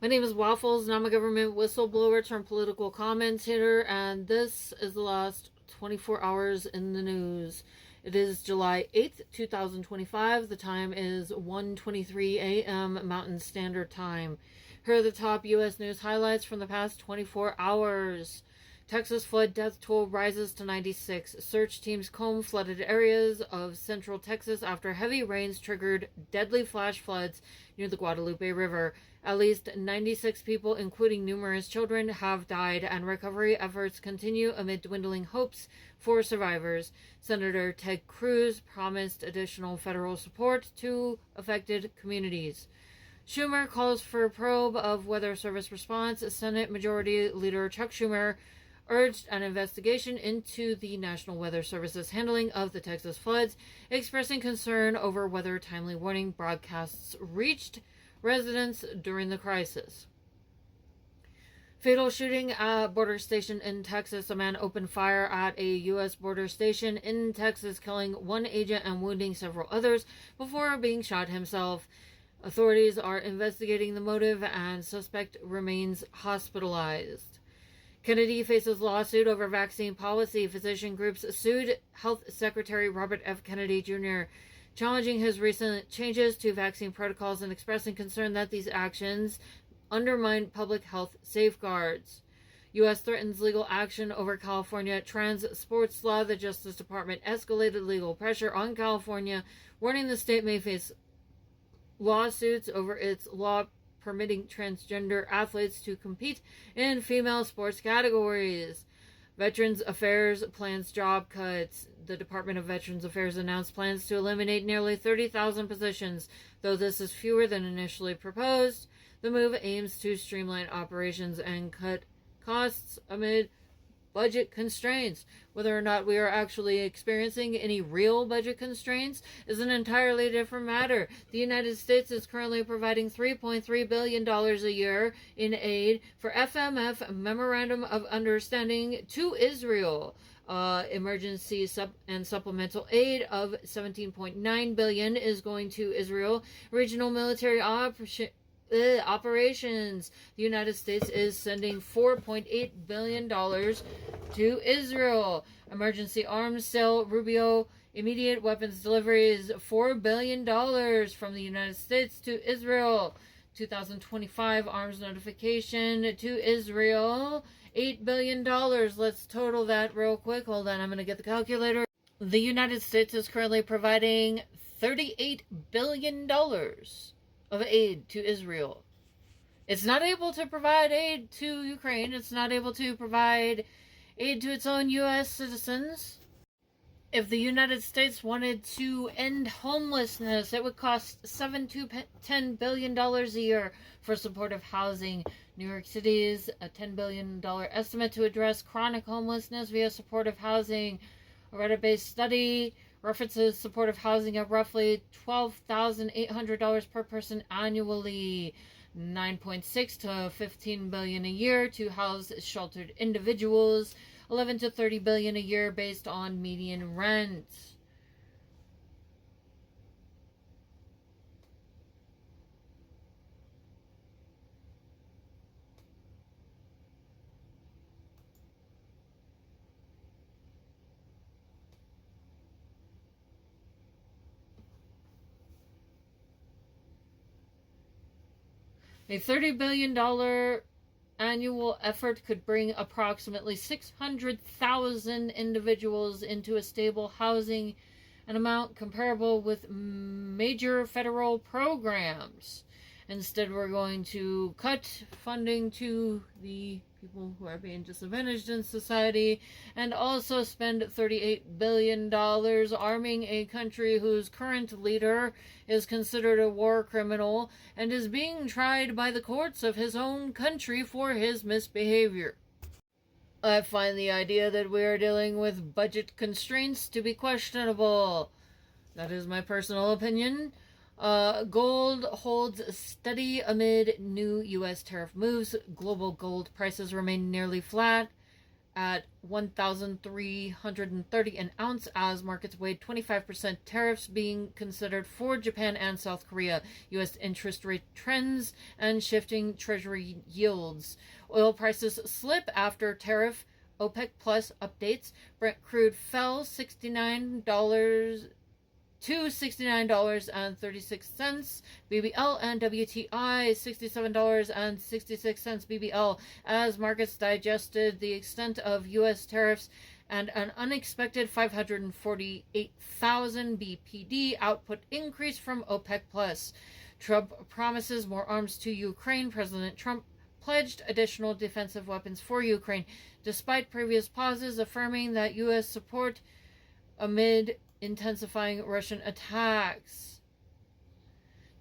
My name is Waffles, and I'm a government whistleblower turned political commentator, and this is the last 24 hours in the news. It is July 8th, 2025. The time is 1:23 a.m. Mountain Standard Time. Here are the top U.S. news highlights from the past 24 hours. Texas flood death toll rises to 96. Search teams comb flooded areas of central Texas after heavy rains triggered deadly flash floods near the Guadalupe River. At least 96 people, including numerous children, have died, and recovery efforts continue amid dwindling hopes for survivors. Senator Ted Cruz promised additional federal support to affected communities. Schumer calls for a probe of Weather Service response. Senate Majority Leader Chuck Schumer urged an investigation into the National Weather Service's handling of the Texas floods, expressing concern over whether timely warning broadcasts reached residents during the crisis. Fatal shooting at border station in Texas. A man opened fire at a U.S. border station in Texas, killing one agent and wounding several others before being shot himself. Authorities are investigating the motive, and suspect remains hospitalized. Kennedy faces lawsuit over vaccine policy. Physician groups sued Health Secretary Robert F. Kennedy Jr., challenging his recent changes to vaccine protocols and expressing concern that these actions undermine public health safeguards. U.S. threatens legal action over California trans sports law. The Justice Department escalated legal pressure on California, warning the state may face lawsuits over its law permitting transgender athletes to compete in female sports categories. Veterans Affairs plans job cuts. The Department of Veterans Affairs announced plans to eliminate nearly 30,000 positions. Though this is fewer than initially proposed, the move aims to streamline operations and cut costs amid budget constraints. Whether or not we are actually experiencing any real budget constraints is an entirely different matter. The United States is currently providing $3.3 billion a year in aid for FMF Memorandum of Understanding to Israel. Emergency and supplemental aid of $17.9 billion is going to Israel. Regional military operations. The United States is sending $4.8 billion to Israel. Emergency arms sale, Rubio. Immediate weapons deliveries, $4 billion from the United States to Israel. 2025 arms notification to Israel, $8 billion. Let's total that real quick. Hold on, I'm going to get the calculator. The United States is currently providing $38 billion of aid to Israel. It's not able to provide aid to Ukraine. It's not able to provide aid to its own U.S. citizens. If the United States wanted to end homelessness, it would cost $7 to $10 billion a year for supportive housing. New York City's a $10 billion estimate to address chronic homelessness via supportive housing. A Reddit-based study references supportive housing at roughly $12,800 per person annually, $9.6 to $15 billion a year to house sheltered individuals, $11 to $30 billion a year based on median rent. A $30 billion annual effort could bring approximately 600,000 individuals into a stable housing, an amount comparable with major federal programs. Instead, we're going to cut funding to the people who are being disadvantaged in society, and also spend $38 billion arming a country whose current leader is considered a war criminal and is being tried by the courts of his own country for his misbehavior. I find the idea that we are dealing with budget constraints to be questionable. That is my personal opinion. Gold holds steady amid new U.S. tariff moves. Global gold prices remain nearly flat at $1,330 an ounce as markets weighed 25% tariffs being considered for Japan and South Korea, U.S. interest rate trends, and shifting treasury yields. Oil prices slip after tariff OPEC Plus updates. Brent crude fell $69 to $69.36 BBL, and WTI $67.66 BBL as markets digested the extent of U.S. tariffs and an unexpected 548,000 BPD output increase from OPEC Plus. Trump promises more arms to Ukraine. President Trump pledged additional defensive weapons for Ukraine, despite previous pauses, affirming that U.S. support amid intensifying Russian attacks.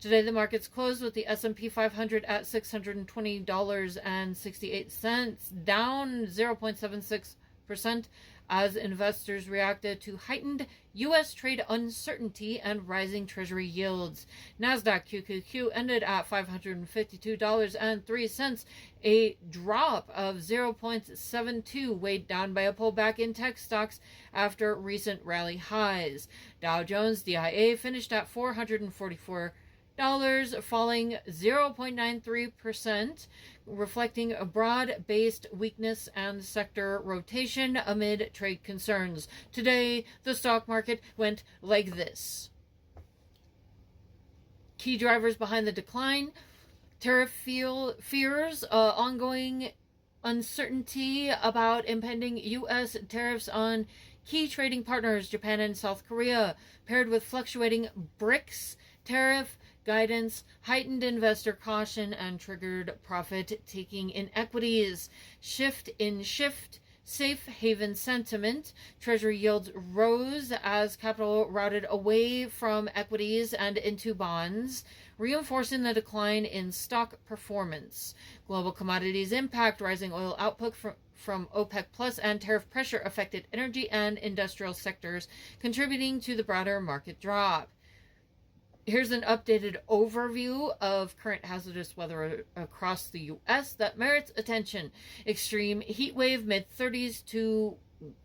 Today, the markets closed with the S&P 500 at $620.68, down 0.76%, as investors reacted to heightened U.S. trade uncertainty and rising treasury yields. Nasdaq QQQ ended at $552.03, a drop of 0.72, weighed down by a pullback in tech stocks after recent rally highs. Dow Jones DIA finished at $444, falling 0.93%, reflecting a broad-based weakness and sector rotation amid trade concerns. Today, the stock market went like this. Key drivers behind the decline: tariff fears, ongoing uncertainty about impending U.S. tariffs on key trading partners, Japan and South Korea, paired with fluctuating BRICS tariff guidance, heightened investor caution, and triggered profit-taking in equities. Shift safe haven sentiment. Treasury yields rose as capital routed away from equities and into bonds, reinforcing the decline in stock performance. Global commodities impact. Rising oil output from OPEC Plus and tariff pressure affected energy and industrial sectors, contributing to the broader market drop. Here's an updated overview of current hazardous weather across the U.S. that merits attention. Extreme heat wave, mid-30s to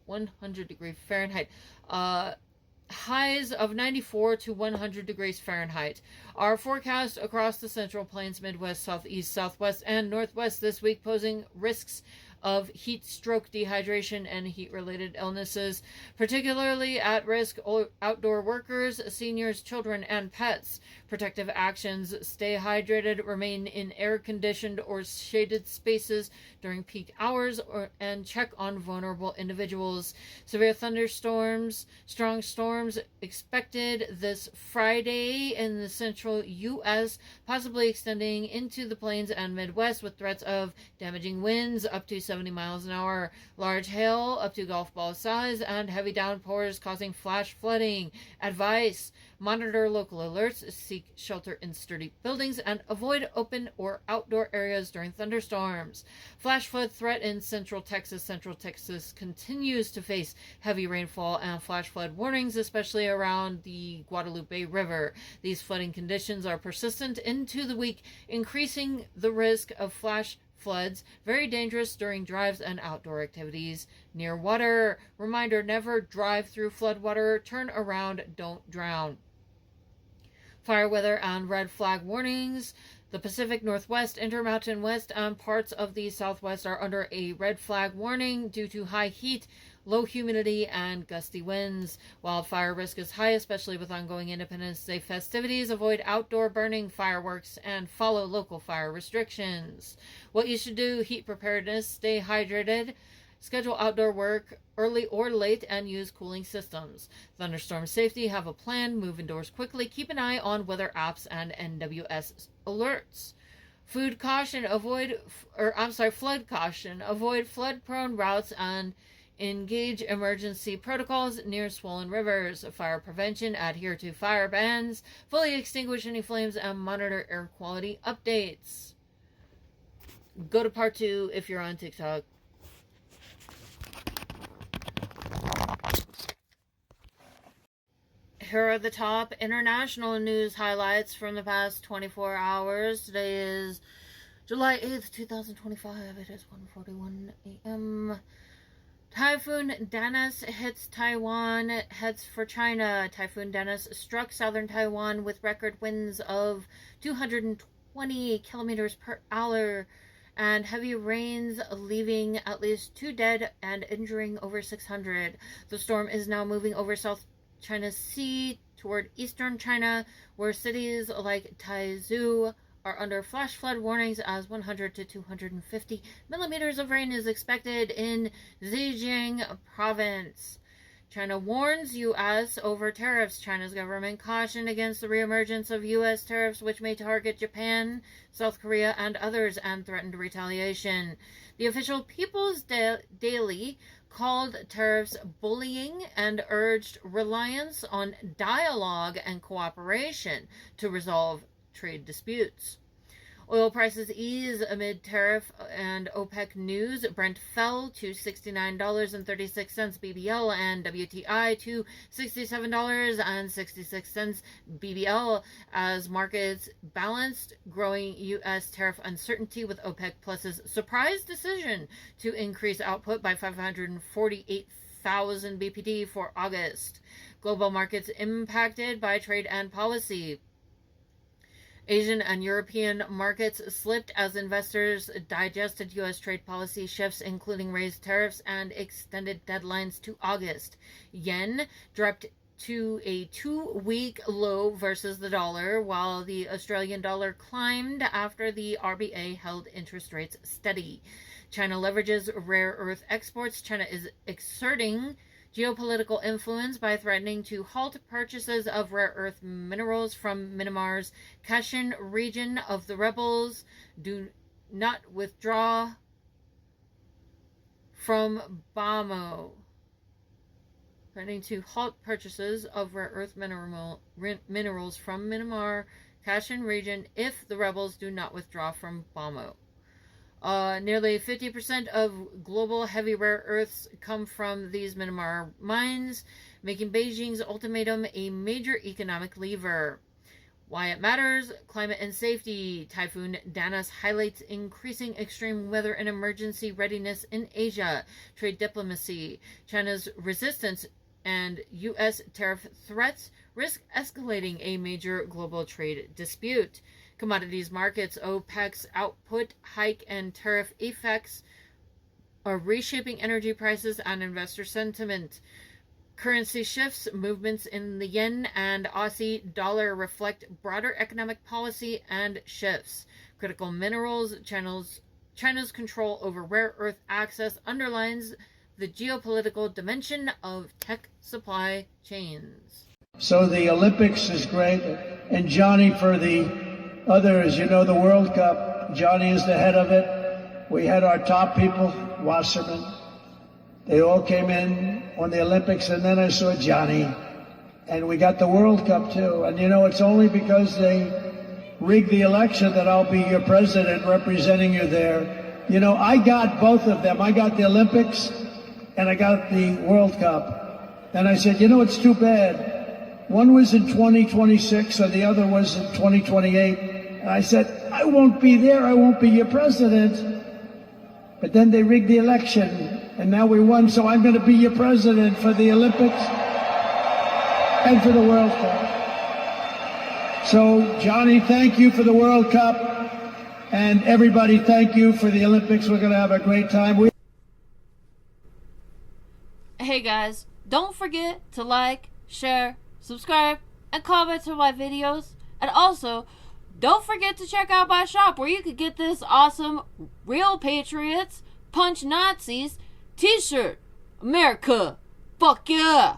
100 degrees Fahrenheit. Highs of 94 to 100 degrees Fahrenheit are forecast across the Central Plains, Midwest, Southeast, Southwest, and Northwest this week, posing risks of heat stroke, dehydration, and heat-related illnesses, particularly at risk outdoor workers, seniors, children, and pets. Protective actions: stay hydrated, remain in air-conditioned or shaded spaces during peak hours, and check on vulnerable individuals. Severe thunderstorms, strong storms expected this Friday in the central U.S., possibly extending into the plains and Midwest, with threats of damaging winds up to 70 miles an hour, large hail up to golf ball size, and heavy downpours causing flash flooding. Advice: monitor local alerts, seek shelter in sturdy buildings, and avoid open or outdoor areas during thunderstorms. Flash flood threat in Central Texas. Central Texas continues to face heavy rainfall and flash flood warnings, especially around the Guadalupe River. These flooding conditions are persistent into the week, increasing the risk of flash floods, very dangerous during drives and outdoor activities near water. Reminder: never drive through floodwater, turn around, don't drown. Fire weather and red flag warnings. The Pacific Northwest, Intermountain West, and parts of the Southwest are under a red flag warning due to high heat, low humidity, and gusty winds. Wildfire risk is high, especially with ongoing Independence Day festivities. Avoid outdoor burning, fireworks, and follow local fire restrictions. What you should do: heat preparedness, stay hydrated, schedule outdoor work early or late, and use cooling systems. Thunderstorm safety: have a plan, move indoors quickly, keep an eye on weather apps and NWS alerts. Flood caution: avoid flood-prone routes and engage emergency protocols near swollen rivers. Fire prevention: adhere to fire bans, fully extinguish any flames, and monitor air quality updates. Go to part 2 if you're on TikTok. Here are the top international news highlights from the past 24 hours. Today is July 8th, 2025. It is 1:41 a.m. Typhoon Dennis hits Taiwan, heads for China. Typhoon Dennis struck southern Taiwan with record winds of 220 kilometers per hour and heavy rains, leaving at least 2 dead and injuring over 600. The storm is now moving over South China Sea toward eastern China, where cities like Taizhou are under flash flood warnings as 100 to 250 millimeters of rain is expected in Zhejiang province. China warns U.S. over tariffs. China's government cautioned against the reemergence of U.S. tariffs, which may target Japan, South Korea, and others, and threatened retaliation. The official People's Daily called tariffs bullying and urged reliance on dialogue and cooperation to resolve trade disputes. Oil prices ease amid tariff and OPEC news. Brent fell to $69.36 BBL and WTI to $67.66 BBL as markets balanced growing U.S. tariff uncertainty with OPEC Plus's surprise decision to increase output by 548,000 BPD for August. Global markets impacted by trade and policy. Asian and European markets slipped as investors digested U.S. trade policy shifts, including raised tariffs and extended deadlines to August. Yen dropped to a 2-week low versus the dollar, while the Australian dollar climbed after the RBA held interest rates steady. China leverages rare earth exports. China is exerting geopolitical influence by threatening to halt purchases of rare earth minerals from Myanmar's Kachin region of the rebels. Do not withdraw from BAMO. Threatening to halt purchases of rare earth minerals from Myanmar Kachin region if the rebels do not withdraw from BAMO. Nearly 50% of global heavy rare earths come from these Myanmar mines, making Beijing's ultimatum a major economic lever. Why it matters: climate and safety. Typhoon Dennis highlights increasing extreme weather and emergency readiness in Asia. Trade diplomacy. China's resistance and U.S. tariff threats risk escalating a major global trade dispute. Commodities markets. OPEC's output hike and tariff effects are reshaping energy prices and investor sentiment. Currency shifts, movements in the yen and Aussie dollar reflect broader economic policy and shifts. Critical minerals. China's control over rare earth access underlines the geopolitical dimension of tech supply chains. So the Olympics is great, and Johnny, for the others, the World Cup, Johnny is the head of it. We had our top people, Wasserman. They all came in on the Olympics, and then I saw Johnny. And we got the World Cup, too. And, it's only because they rigged the election that I'll be your president representing you there. I got both of them. I got the Olympics, and I got the World Cup. And I said, it's too bad. One was in 2026, and the other was in 2028. And I said, I won't be there. I won't be your president. But then they rigged the election, and now we won, so I'm going to be your president for the Olympics and for the World Cup. So, Johnny, thank you for the World Cup, and everybody, thank you for the Olympics. We're going to have a great time. Hey guys, don't forget to like, share, subscribe, and comment to my videos. And also, don't forget to check out my shop where you could get this awesome Real Patriots Punch Nazis t-shirt. America, fuck yeah!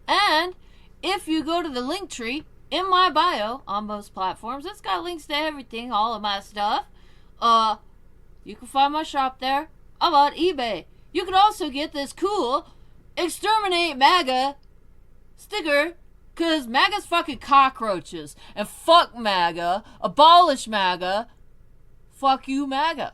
And if you go to the link tree in my bio on most platforms, it's got links to everything, all of my stuff. You can find my shop there. I'm on eBay. You can also get this cool Exterminate MAGA sticker, because MAGA's fucking cockroaches. And fuck MAGA, abolish MAGA, fuck you MAGA.